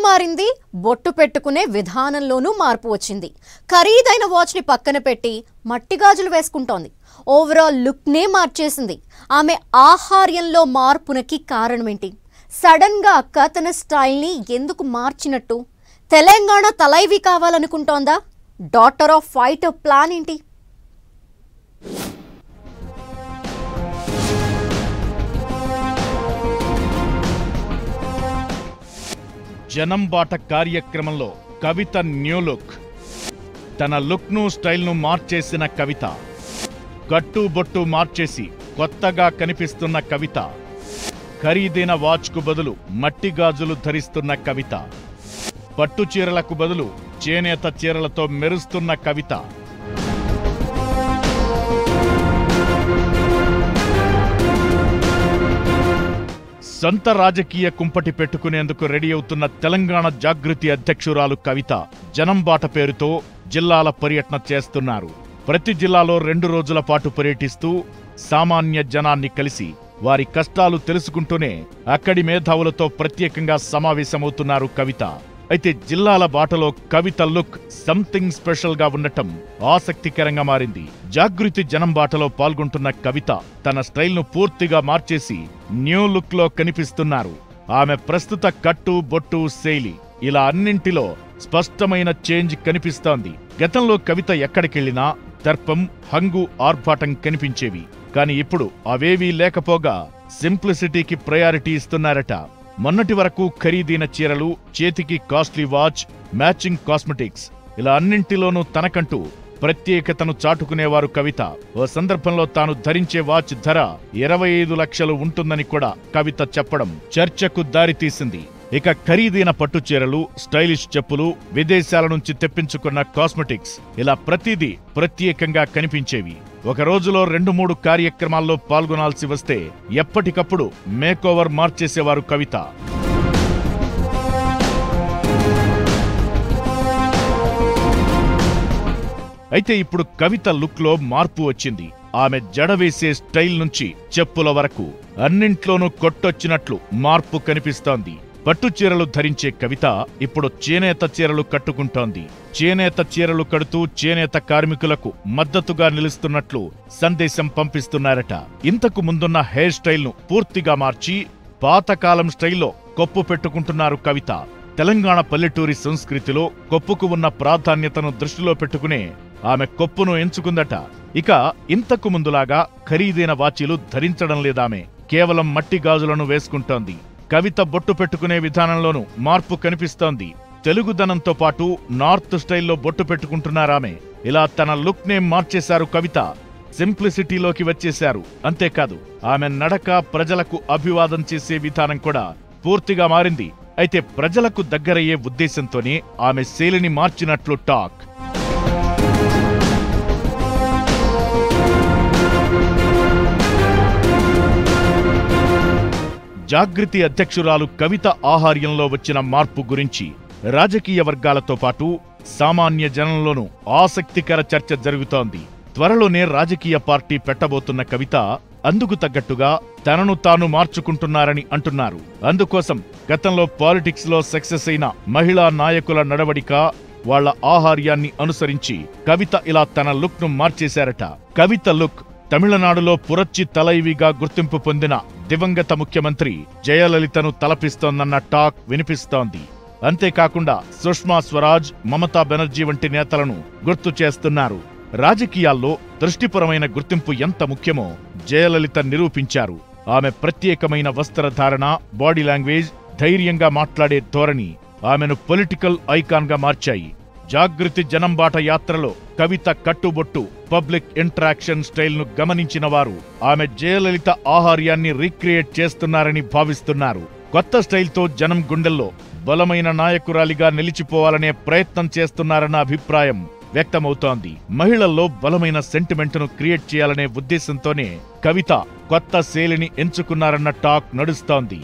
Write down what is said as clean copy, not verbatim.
మారింది, బొట్టు పెట్టుకునే విధానంలోనూ మార్పు వచ్చింది. ఖరీదైన వాచ్ని పక్కన పెట్టి మట్టి గాజులు వేసుకుంటోంది. ఓవరాల్ లుక్నే మార్చేసింది. ఆమె ఆహార్యంలో మార్పునకి కారణమేంటి? సడన్గా అక్క తన స్టైల్ని ఎందుకు మార్చినట్టు? తెలంగాణ తలైవి కావాలనుకుంటోందా? డాటర్ ఆఫ్ ఫైటర్ ప్లాన్ ఏంటి? జనం బాట కార్యక్రమంలో కవిత న్యూ లుక్. తన లుక్ను స్టైల్ను మార్చేసిన కవిత. కట్టు బొట్టు మార్చేసి కొత్తగా కనిపిస్తున్న కవిత. ఖరీదైన వాచ్కు బదులు మట్టి గాజులు ధరిస్తున్న కవిత. పట్టు చీరలకు బదులు చేనేత చీరలతో మెరుస్తున్న కవిత. సొంత రాజకీయ కుంపటి పెట్టుకునేందుకు రెడీ అవుతున్న తెలంగాణ జాగృతి అధ్యక్షురాలు కవిత జనం బాట పేరుతో జిల్లాల పర్యటన చేస్తున్నారు. ప్రతి జిల్లాలో 2 రోజుల పాటు పర్యటిస్తూ సామాన్య జనాన్ని కలిసి వారి కష్టాలు తెలుసుకుంటూనే అక్కడి మేధావులతో ప్రత్యేకంగా సమావేశమవుతున్నారు కవిత. అయితే జిల్లాల బాటలో కవిత లుక్ సంథింగ్ స్పెషల్ గా ఉండటం ఆసక్తికరంగా మారింది. జాగృతి జనం బాటలో పాల్గొంటున్న కవిత తన స్టైల్ను పూర్తిగా మార్చేసి న్యూ లుక్ లో కనిపిస్తున్నారు. ఆమె ప్రస్తుత కట్టు బొట్టు శైలి ఇలా అన్నింటిలో స్పష్టమైన చేంజ్ కనిపిస్తోంది. గతంలో కవిత ఎక్కడికెళ్లినా దర్పం, హంగు, ఆర్భాటం కనిపించేవి. కాని ఇప్పుడు అవేవీ లేకపోగా సింప్లిసిటీకి ప్రయారిటీ ఇస్తున్నారట. మొన్నటి వరకు ఖరీదైన చీరలు, చేతికి కాస్ట్లీ వాచ్, మ్యాచింగ్ కాస్మెటిక్స్ ఇలా అన్నింటిలోనూ తనకంటూ ప్రత్యేకతను చాటుకునేవారు కవిత. ఓ సందర్భంలో తాను ధరించే వాచ్ ధర 25 లక్షలు ఉంటుందని కూడా కవిత చెప్పడం చర్చకు దారితీసింది. ఇక ఖరీదైన పట్టు చీరలు, స్టైలిష్ చెప్పులు, విదేశాల నుంచి తెప్పించుకున్న కాస్మెటిక్స్ ఇలా ప్రతిదీ ప్రత్యేకంగా కనిపించేవి. ఒక రోజులో 2-3 కార్యక్రమాల్లో పాల్గొనాల్సి వస్తే ఎప్పటికప్పుడు మేకోవర్ మార్చేసేవారు కవిత. అయితే ఇప్పుడు కవిత లుక్ లో మార్పు వచ్చింది. ఆమె జడవేసే స్టైల్ నుంచి చెప్పుల వరకు అన్నింట్లోనూ కొట్టొచ్చినట్లు మార్పు కనిపిస్తోంది. పట్టు చీరలు ధరించే కవిత ఇప్పుడు చేనేత చీరలు కట్టుకుంటోంది. చేనేత చీరలు కడుతూ చేనేత కార్మికులకు మద్దతుగా నిలుస్తున్నట్లు సందేశం పంపిస్తున్నారట. ఇంతకు ముందున్న హెయిర్ స్టైల్ను పూర్తిగా మార్చి పాతకాలం స్టైల్లో కొప్పు పెట్టుకుంటున్నారు కవిత. తెలంగాణ పల్లెటూరి సంస్కృతిలో కొప్పుకు ఉన్న ప్రాధాన్యతను దృష్టిలో పెట్టుకునే ఆమె కొప్పును ఎంచుకుందట. ఇక ఇంతకు ముందులాగా ఖరీదైన వాచీలు ధరించడం లేదామె. కేవలం మట్టి గాజులను వేసుకుంటోంది. కవిత బొట్టు పెట్టుకునే విధానంలోనూ మార్పు కనిపిస్తోంది. తెలుగుదనంతో పాటు నార్త్ స్టైల్లో బొట్టు పెట్టుకుంటున్నారామె. ఇలా తన లుక్ నే మార్చేశారు కవిత. సింప్లిసిటీలోకి వచ్చేశారు. అంతేకాదు ఆమె నడక ప్రజలకు అభివాదం చేసే విధానం కూడా పూర్తిగా మారింది. అయితే ప్రజలకు దగ్గరయ్యే ఉద్దేశంతోనే ఆమె శైలిని మార్చినట్లు టాక్. జాగృతి అధ్యక్షురాలు కవిత ఆహార్యంలో వచ్చిన మార్పు గురించి రాజకీయ వర్గాలతో పాటు సామాన్య జనంలోనూ ఆసక్తికర చర్చ జరుగుతోంది. త్వరలోనే రాజకీయ పార్టీ పెట్టబోతున్న కవిత అందుకు తగ్గట్టుగా తనను తాను మార్చుకుంటున్నారని అంటున్నారు. అందుకోసం గతంలో పాలిటిక్స్ లో సక్సెస్ అయిన మహిళా నాయకుల నడవడిక, వాళ్ల ఆహార్యాన్ని అనుసరించి కవిత ఇలా తన లుక్ ను మార్చేశారట. కవిత లుక్ తమిళనాడులో పురచ్చి తలైవిగా గుర్తింపు పొందిన దివంగత ముఖ్యమంత్రి జయలలితను తలపిస్తోందన్న టాక్ వినిపిస్తోంది. అంతేకాకుండా సుష్మా స్వరాజ్, మమతా బెనర్జీ వంటి నేతలను గుర్తు చేస్తున్నారు. రాజకీయాల్లో దృష్టిపరమైన గుర్తింపు ఎంత ముఖ్యమో జయలలిత నిరూపించారు. ఆమె ప్రత్యేకమైన వస్త్రధారణ, బాడీ లాంగ్వేజ్, ధైర్యంగా మాట్లాడే ధోరణి ఆమెను పొలిటికల్ ఐకాన్ గా మార్చాయి. జాగృతి జనంబాట యాత్రలో కవిత కట్టుబొట్టు, పబ్లిక్ ఇంటరాక్షన్ స్టైల్ను గమనించిన వారు ఆమె జయలలిత ఆహార్యాన్ని రీక్రియేట్ చేస్తున్నారని భావిస్తున్నారు. కొత్త స్టైల్తో జనం గుండెల్లో బలమైన నాయకురాలిగా నిలిచిపోవాలనే ప్రయత్నం చేస్తున్నారన్న అభిప్రాయం వ్యక్తమవుతోంది. మహిళల్లో బలమైన సెంటిమెంట్ను క్రియేట్ చేయాలనే ఉద్దేశంతోనే కవిత కొత్త శైలిని ఎంచుకున్నారన్న టాక్ నడుస్తోంది.